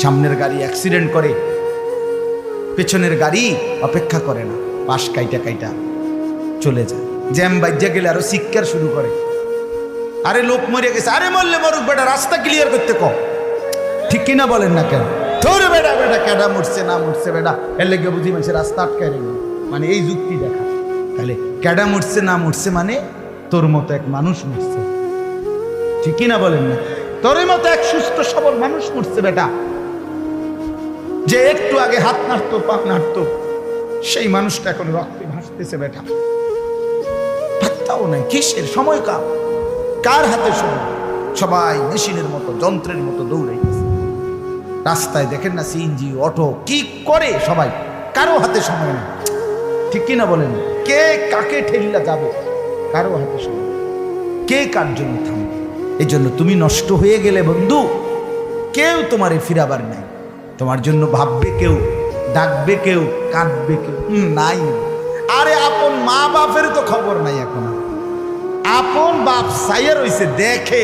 সামনের গাড়ি অ্যাক্সিডেন্ট করে, পেছনের গাড়ি অপেক্ষা করে না, পাশ কাইটা কাইটা চলে যায়। জ্যাম বাজ্যা গেলে আরো চিৎকার শুরু করে, আরে লোক মরে গেছে, আরে মরলে মরুক বেটা, রাস্তা ক্লিয়ার করতে কম। ঠিক কিনা বলেন না কেন? ধরে বেটা বেটা কেডা মরছে না মরছে বেটা, এর লেগে বুঝি মানুষের রাস্তা আটকায় রেখে, মানে এই যুক্তি দেখা। তাহলে কেডা মরছে না মরছে মানে তোর মতো এক মানুষ মরছে। ঠিক কিনা বলেন না? তোর মতো এক সুস্থ সবল মানুষ মরছে বেটা, যে একটু আগে হাত নাড়তো পা নাড়তো, সেই মানুষটা এখন রক্তে ভাসতেছে বেটা। পাত্তাও নাই, কিসের সময় কার হাতে সময়? সবাই মেশিনের মতো যন্ত্রের মতো দৌড়াইতেছে। রাস্তায় দেখেন না সিএনজি অটো কি করে সবাই, কারো হাতে সময় নেই। ঠিক কিনা বলেন? কে কাকে ঠেলিলা যাবে, কারো হাতে সময়, কে কার জন্য থামবে। এই জন্য তুমি নষ্ট হয়ে গেলে বন্ধু, কেউ তোমারে ফিরাবার নাই। তোমার জন্য ভাববে কেউ, ডাকবে কেউ, কাঁদবে কেউ নাই। আরে আপন মা বাপের তো খবর নাই এখন। আপন বাপ সাইয়া রইছে দেখে